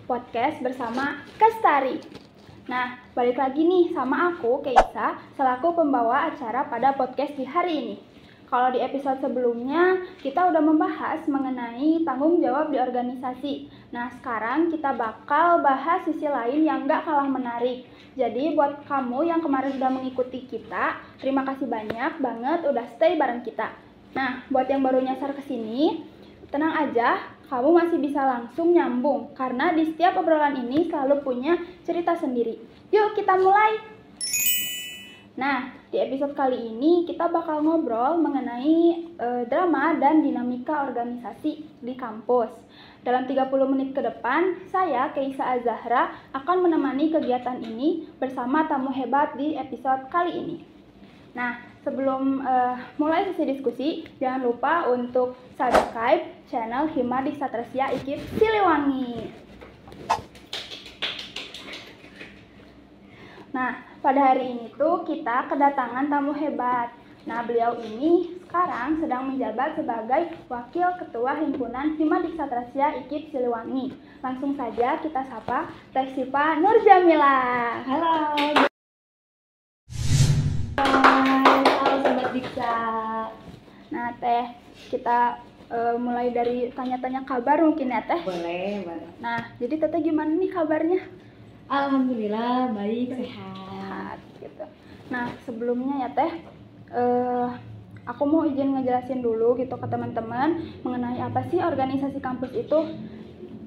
podcast bersama Kestari. Nah, balik lagi nih sama aku, Keisa, selaku pembawa acara pada podcast di hari ini. Kalau di episode sebelumnya, kita udah membahas mengenai tanggung jawab di organisasi. Nah, sekarang kita bakal bahas sisi lain yang gak kalah menarik. Jadi, buat kamu yang kemarin sudah mengikuti kita, terima kasih banyak banget udah stay bareng kita. Nah, buat yang baru nyasar ke sini, tenang aja, kamu masih bisa langsung nyambung karena di setiap obrolan ini selalu punya cerita sendiri. Yuk kita mulai! Nah, di episode kali ini kita bakal ngobrol mengenai drama dan dinamika organisasi di kampus. Dalam 30 menit ke depan, saya, Keisa Azahra, akan menemani kegiatan ini bersama tamu hebat di episode kali ini. Nah, sebelum mulai sesi diskusi, jangan lupa untuk subscribe channel Hima Diksatrasya IKIP Siliwangi. Nah, pada hari ini tuh kita kedatangan tamu hebat. Nah, beliau ini sekarang sedang menjabat sebagai Wakil Ketua Himpunan Hima Diksatrasya IKIP Siliwangi. Langsung saja kita sapa Teh Sipa Nurjamila. Halo. Diksa. Nah, Teh, kita mulai dari tanya-tanya kabar mungkin ya, Teh? Boleh. Nah, jadi Teteh gimana nih kabarnya? Alhamdulillah, baik, sehat. Gitu. Nah, sebelumnya ya, Teh, aku mau izin ngejelasin dulu gitu ke teman-teman mengenai apa sih organisasi kampus itu.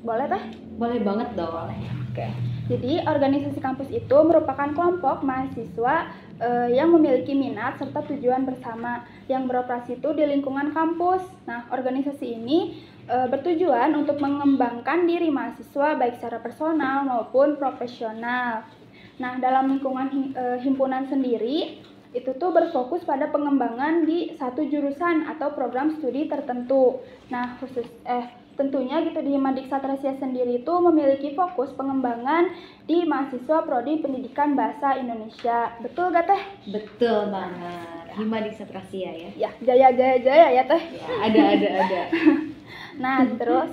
Boleh, Teh? Boleh banget dong. Oke. Jadi, organisasi kampus itu merupakan kelompok mahasiswa yang memiliki minat serta tujuan bersama yang beroperasi itu di lingkungan kampus. Nah, organisasi ini bertujuan untuk mengembangkan diri mahasiswa baik secara personal maupun profesional. Nah, dalam lingkungan himpunan sendiri itu tuh berfokus pada pengembangan di satu jurusan atau program studi tertentu. Nah, tentunya gitu di Hima Diksatrasya sendiri itu memiliki fokus pengembangan di mahasiswa prodi pendidikan bahasa Indonesia. Betul gak, Teh? Betul banget. Hima Diksatrasya ya. Ya, jaya ya, Teh. Ya, ada. Nah, terus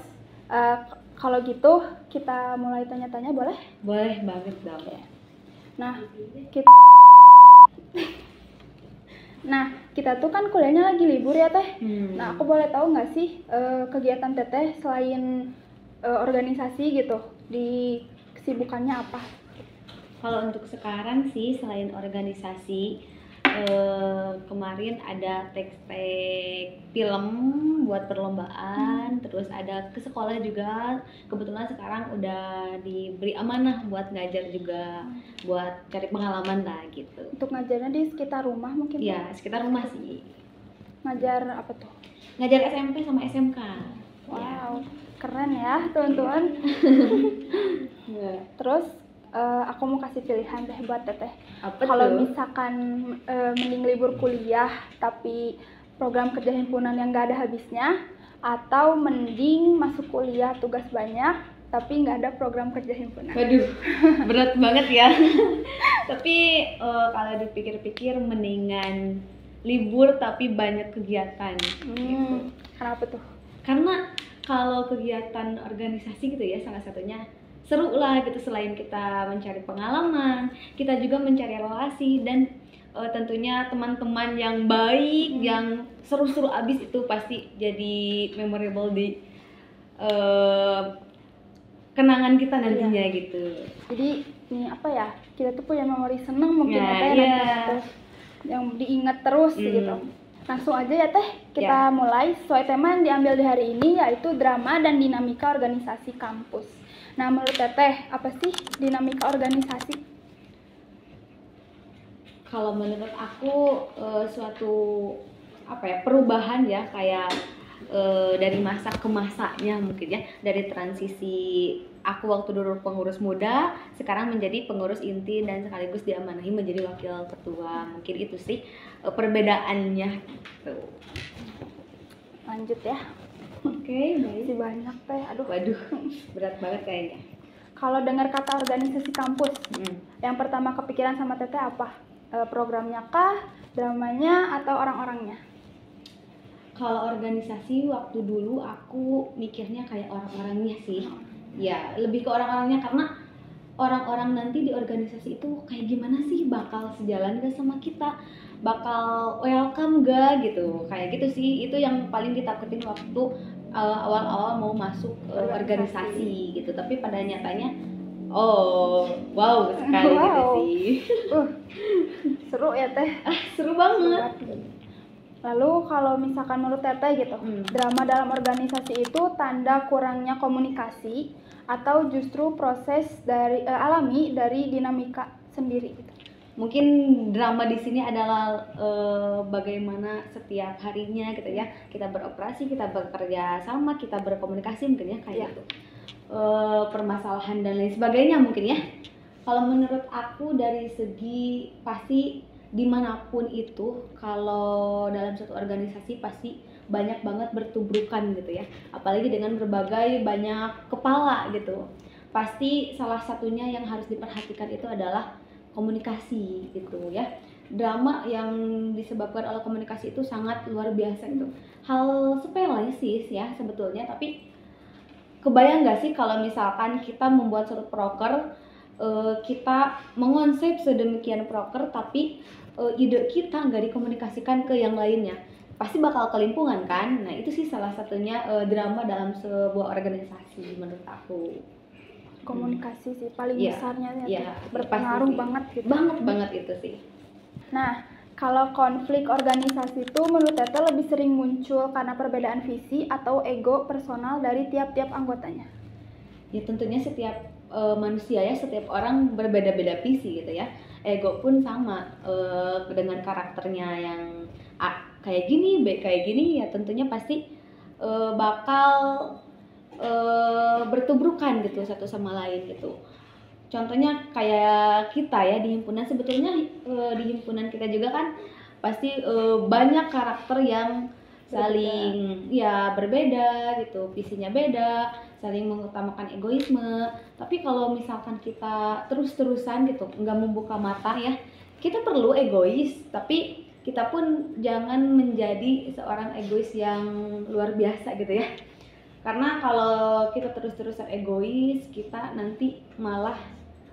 kalau gitu kita mulai tanya-tanya boleh? Boleh banget dong. Nah, kita tuh kan kuliahnya lagi libur ya, Teh. Nah, aku boleh tahu nggak sih kegiatan Teteh selain organisasi gitu, di kesibukannya apa? Kalau untuk sekarang sih selain organisasi, kemarin ada tek-tek film buat perlombaan, terus ada ke sekolah juga. Kebetulan sekarang udah diberi amanah buat ngajar juga, buat cari pengalaman lah gitu. Untuk ngajarnya di sekitar rumah mungkin? Ya, sekitar rumah sih. Ngajar apa tuh? Ngajar SMP sama SMK. Wow, ya. Keren ya teman-teman. Terus aku mau kasih pilihan deh buat Teteh. Kalau misalkan mending libur kuliah tapi program kerja himpunan yang gak ada habisnya, atau mending masuk kuliah tugas banyak tapi nggak ada program kerja himpunan. Waduh, berat banget ya. Tapi kalau dipikir-pikir mendingan libur tapi banyak kegiatan. Gitu. Kenapa tuh? Karena kalau kegiatan organisasi gitu ya, salah satunya seru lah gitu. Selain kita mencari pengalaman, kita juga mencari relasi dan tentunya teman-teman yang baik, yang seru-seru abis itu pasti jadi memorable di kenangan kita nantinya gitu. Jadi ini apa ya, kita tuh punya memori seneng mungkin Teh, yang diingat terus gitu. Langsung aja ya Teh, kita mulai sesuai tema yang diambil di hari ini, yaitu drama dan dinamika organisasi kampus. Nah, menurut Teteh, apa sih dinamika organisasi? Kalau menurut aku suatu perubahan ya, kayak dari masa ke masanya mungkin ya, dari transisi aku waktu dulu pengurus muda sekarang menjadi pengurus inti dan sekaligus diamanahi menjadi wakil ketua. Mungkin itu sih perbedaannya gitu. Lanjut ya. Oke, baik. Masih banyak Teh. Waduh, berat banget kayaknya. Kalau dengar kata organisasi kampus, yang pertama kepikiran sama Teteh apa? Programnya kah, dramanya, atau orang-orangnya? Kalau organisasi waktu dulu aku mikirnya kayak orang-orangnya sih. Ya lebih ke orang-orangnya, karena orang-orang nanti di organisasi itu kayak gimana sih, bakal sejalan gak sama kita, bakal welcome gak gitu, kayak gitu sih. Itu yang paling ditakutin waktu awal-awal mau masuk organisasi gitu. Tapi pada nyatanya oh wow sekali gitu Wow. sih. Seru ya Teh. Seru banget. Lalu kalau misalkan menurut Teteh gitu, drama dalam organisasi itu tanda kurangnya komunikasi atau justru proses dari alami dari dinamika sendiri gitu. Mungkin drama di sini adalah bagaimana setiap harinya gitu ya kita beroperasi, kita bekerja sama, kita berkomunikasi mungkin ya kayak gitu. Permasalahan dan lain sebagainya mungkin ya. Kalau menurut aku dari segi pasti dimanapun itu, kalau dalam satu organisasi pasti banyak banget bertubrukan gitu ya, apalagi dengan berbagai banyak kepala gitu. Pasti salah satunya yang harus diperhatikan itu adalah komunikasi gitu ya. Drama yang disebabkan oleh komunikasi itu sangat luar biasa gitu. Hal sepele sih ya sebetulnya, tapi kebayang nggak sih kalau misalkan kita membuat suatu proker, kita mengonsep sedemikian proker tapi ide kita nggak dikomunikasikan ke yang lainnya, pasti bakal kelimpungan kan. Nah itu sih salah satunya drama dalam sebuah organisasi menurut aku. Komunikasi sih paling Iya, besarnya ya, iya, berpengaruh pasti sih. banget gitu. Banget itu sih. Nah, kalau konflik organisasi itu menurut Teteh lebih sering muncul karena perbedaan visi atau ego personal dari tiap-tiap anggotanya. Ya tentunya setiap manusia ya, setiap orang berbeda-beda visi gitu ya. Ego pun sama dengan karakternya yang A kayak gini, B kayak gini, ya tentunya pasti bakal bertubrukan gitu satu sama lain gitu. Contohnya kayak kita ya di himpunan, sebetulnya di himpunan kita juga kan pasti banyak karakter yang saling ya berbeda gitu, visinya beda, saling mengutamakan egoisme. Tapi kalau misalkan kita terus-terusan gitu nggak membuka mata ya, kita perlu egois, tapi kita pun jangan menjadi seorang egois yang luar biasa gitu ya. Karena kalau kita terus-terusan egois, kita nanti malah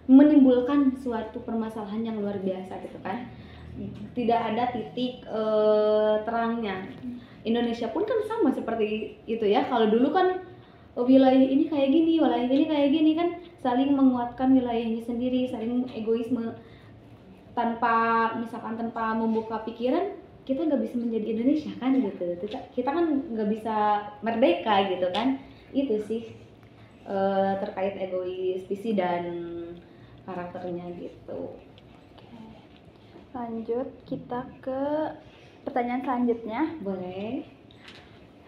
menimbulkan suatu permasalahan yang luar biasa gitu kan. Tidak ada titik terangnya. Indonesia pun kan sama seperti itu ya. Kalau dulu kan wilayah ini kayak gini, wilayah ini kayak gini kan, saling menguatkan wilayahnya sendiri, saling egoisme, tanpa misalkan tanpa membuka pikiran, kita nggak bisa menjadi Indonesia kan gitu. Kita kan nggak bisa merdeka gitu kan. Itu sih terkait egois, visi dan karakternya gitu. Lanjut kita ke pertanyaan selanjutnya. Boleh.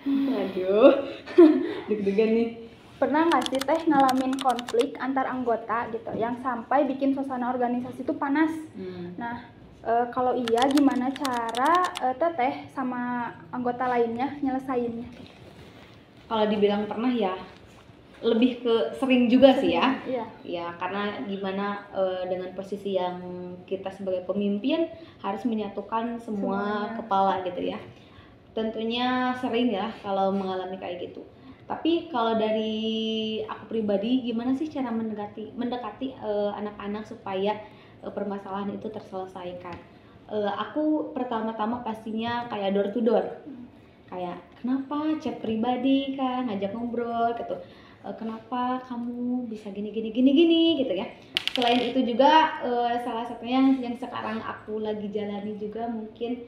Aduh, deg-degan nih. Pernah nggak sih Teh ngalamin konflik antar anggota gitu yang sampai bikin suasana organisasi itu panas? Nah, kalau iya gimana cara Teteh sama anggota lainnya nyelesainnya? Kalau dibilang pernah ya, lebih ke sering juga sih ya. Iya. Ya karena gimana dengan posisi yang kita sebagai pemimpin harus menyatukan semua Semuanya. kepala gitu ya. Tentunya sering ya kalau mengalami kayak gitu. Tapi kalau dari aku pribadi, gimana sih cara mendekati anak-anak supaya permasalahan itu terselesaikan? Aku pertama-tama pastinya kayak door to door. Kayak kenapa chat pribadi kan, ngajak ngobrol gitu. Kenapa kamu bisa gini gitu ya. Selain itu juga salah satunya yang sekarang aku lagi jalani juga mungkin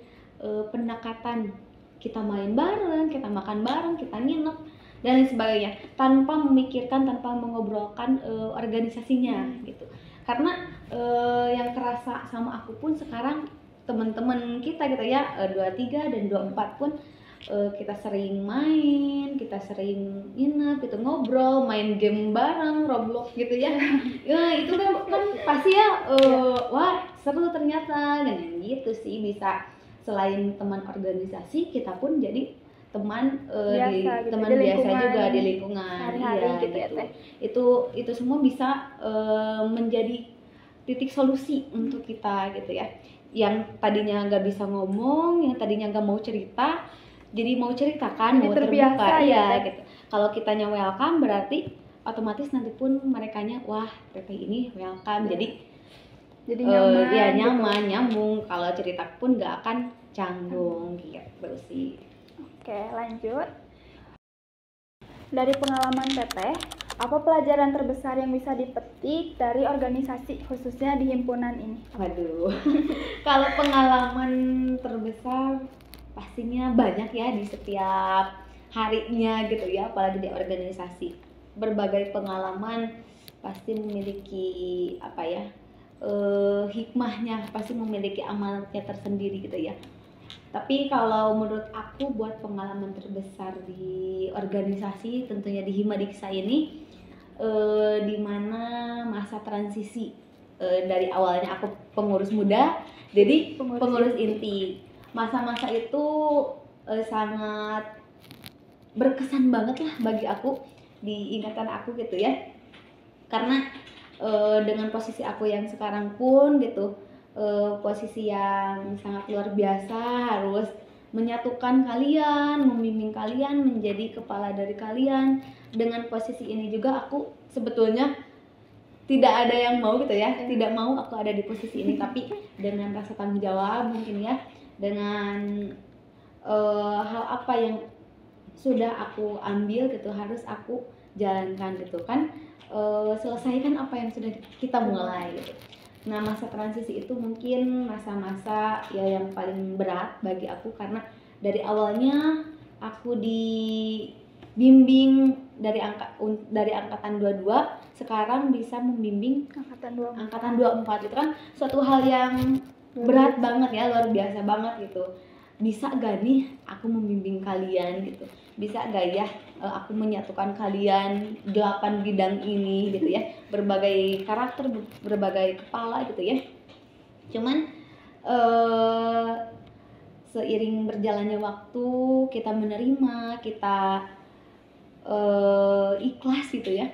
pendekatan, kita main bareng, kita makan bareng, kita nginep dan lain sebagainya, tanpa memikirkan, tanpa mengobrolkan organisasinya gitu. Karena yang kerasa sama aku pun sekarang teman-teman kita gitu ya, 23 dan 24 pun kita sering main, kita sering nginep gitu, ngobrol, main game bareng, Roblox gitu ya. Ya itu kan pasti ya wah seru ternyata, dan yang gitu sih bisa. Selain teman organisasi, kita pun jadi teman Biasa, teman di biasa lingkungan juga di lingkungan. sehari-hari Iya, gitu ya, Teh. Itu semua bisa menjadi titik solusi untuk kita gitu ya. Yang tadinya nggak bisa ngomong, yang tadinya nggak mau cerita, jadi mau ceritakan, mau terbuka, terbiasa, iya gitu. gitu. Kalau kitanya welcome berarti otomatis nanti pun merekanya wah teteh ini welcome, jadi nyaman, ya gitu. nyaman, nyambung. Kalau cerita pun nggak akan canggung gitu sih. Oke, lanjut. Dari pengalaman teteh, apa pelajaran terbesar yang bisa dipetik dari organisasi khususnya di himpunan ini? Waduh, kalau pengalaman terbesar pastinya banyak ya di setiap harinya gitu ya, apalagi di organisasi. Berbagai pengalaman pasti memiliki apa ya, hikmahnya, pasti memiliki amalnya tersendiri gitu ya. Tapi kalau menurut aku buat pengalaman terbesar di organisasi tentunya di Himadiksa ini, di mana masa transisi, dari awalnya aku pengurus muda jadi pengurus inti. Masa-masa itu sangat berkesan banget lah bagi aku, di ingatan aku gitu ya, karena dengan posisi aku yang sekarang pun gitu, posisi yang sangat luar biasa, harus menyatukan kalian, membimbing kalian, menjadi kepala dari kalian. Dengan posisi ini juga aku sebetulnya tidak ada yang mau gitu ya, tidak mau aku ada di posisi ini, tapi dengan rasa tanggung jawab mungkin ya, dengan hal apa yang sudah aku ambil gitu harus aku jalankan gitu kan, selesaikan apa yang sudah kita mulai gitu. Nah, masa transisi itu mungkin masa-masa ya yang paling berat bagi aku, karena dari awalnya aku dibimbing dari angkatan 22, sekarang bisa membimbing angkatan 24. Itu kan suatu hal yang berat banget ya, luar biasa banget gitu. Bisa gak nih aku membimbing kalian gitu, bisa gak ya aku menyatukan kalian 8 bidang ini gitu ya, berbagai karakter, berbagai kepala gitu ya. Cuman seiring berjalannya waktu, kita menerima, kita ikhlas gitu ya.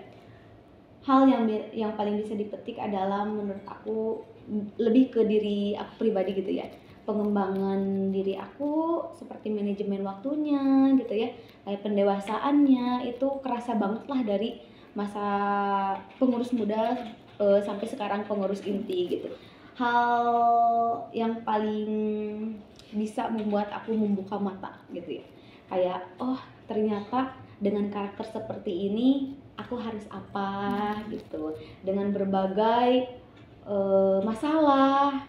Hal yang paling bisa dipetik adalah menurut aku lebih ke diri aku pribadi gitu ya, pengembangan diri aku seperti manajemen waktunya gitu ya, kayak pendewasaannya itu kerasa banget lah dari masa pengurus muda sampai sekarang pengurus inti gitu. Hal yang paling bisa membuat aku membuka mata gitu ya, kayak oh ternyata dengan karakter seperti ini aku harus apa gitu, dengan berbagai masalah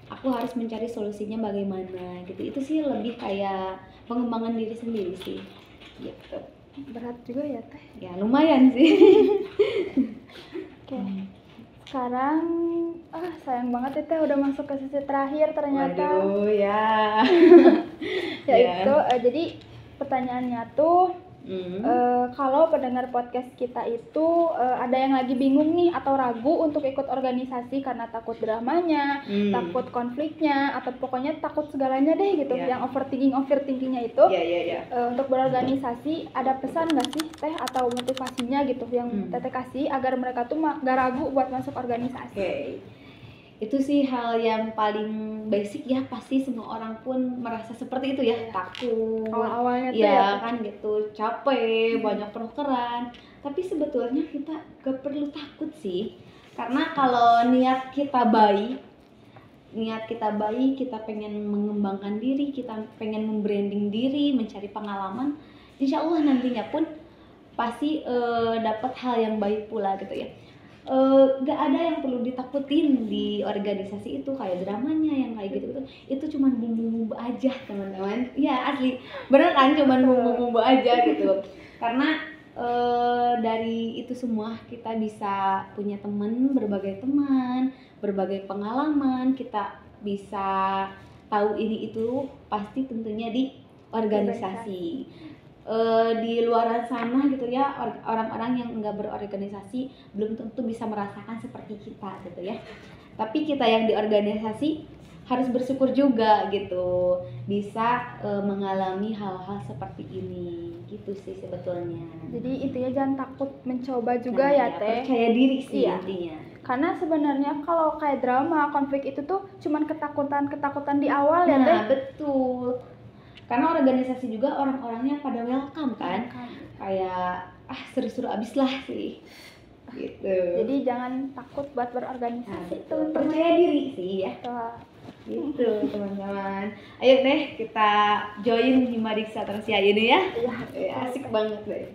aku harus mencari solusinya bagaimana gitu. Itu sih lebih kayak pengembangan diri sendiri sih gitu. Berat juga ya teh? Ya lumayan sih. Oke. Sekarang sayang banget ya teh udah masuk ke sesi terakhir ternyata. Waduh ya. Itu jadi pertanyaannya tuh kalau pendengar podcast kita itu ada yang lagi bingung nih atau ragu untuk ikut organisasi karena takut dramanya, takut konfliknya, atau pokoknya takut segalanya deh gitu, yang overthinkingnya itu. Untuk berorganisasi ada pesan nggak sih teh atau motivasinya gitu yang teteh kasih agar mereka tuh gak ragu buat masuk organisasi? Itu sih hal yang paling basic ya, pasti semua orang pun merasa seperti itu ya, takut awal-awalnya tuh ya kan gitu, capek, banyak prokeran. Tapi sebetulnya kita gak perlu takut sih, karena kalau niat kita baik, kita pengen mengembangkan diri, kita pengen membranding diri, mencari pengalaman, insya Allah nantinya pun pasti dapat hal yang baik pula gitu ya. Gak ada yang perlu ditakutin di organisasi itu, kayak dramanya yang kayak gitu itu cuman bumbu-bumbu aja teman-teman ya, asli bener kan, cuman bumbu-bumbu aja gitu. Karena dari itu semua kita bisa punya berbagai teman, berbagai pengalaman, kita bisa tahu ini itu pasti tentunya di organisasi. Di luar sana gitu ya, orang-orang yang enggak berorganisasi belum tentu bisa merasakan seperti kita gitu ya. Tapi kita yang di organisasi harus bersyukur juga gitu, bisa mengalami hal-hal seperti ini gitu sih sebetulnya. Jadi intinya jangan takut mencoba juga ya teh, percaya diri sih intinya. Karena sebenarnya kalau kayak drama, konflik itu tuh cuman ketakutan di awal ya teh. Betul. Karena organisasi juga orang-orangnya pada welcome kan, kayak seru-seru abis lah sih gitu. Jadi jangan takut buat berorganisasi, teman-teman. Percaya diri sih ya gitu teman-teman. Ayo deh kita join Himadiksa Transya ini ya. Asik banget deh.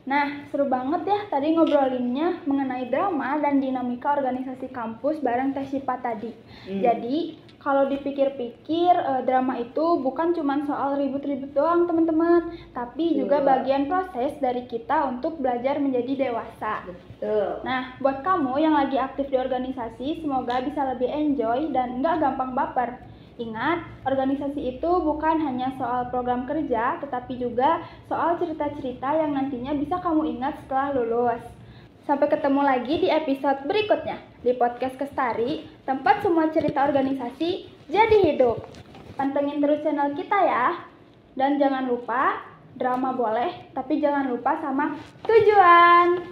Nah, seru banget ya tadi ngobrolinnya mengenai drama dan dinamika organisasi kampus bareng Teh Syifa tadi. Jadi, kalau dipikir-pikir, drama itu bukan cuma soal ribut-ribut doang teman-teman, tapi juga bagian proses dari kita untuk belajar menjadi dewasa. Betul. Nah, buat kamu yang lagi aktif di organisasi, semoga bisa lebih enjoy dan nggak gampang baper. Ingat, organisasi itu bukan hanya soal program kerja, tetapi juga soal cerita-cerita yang nantinya bisa kamu ingat setelah lulus. Sampai ketemu lagi di episode berikutnya di podcast Kestari, tempat semua cerita organisasi jadi hidup. Pantengin terus channel kita ya. Dan jangan lupa, drama boleh, tapi jangan lupa sama tujuan.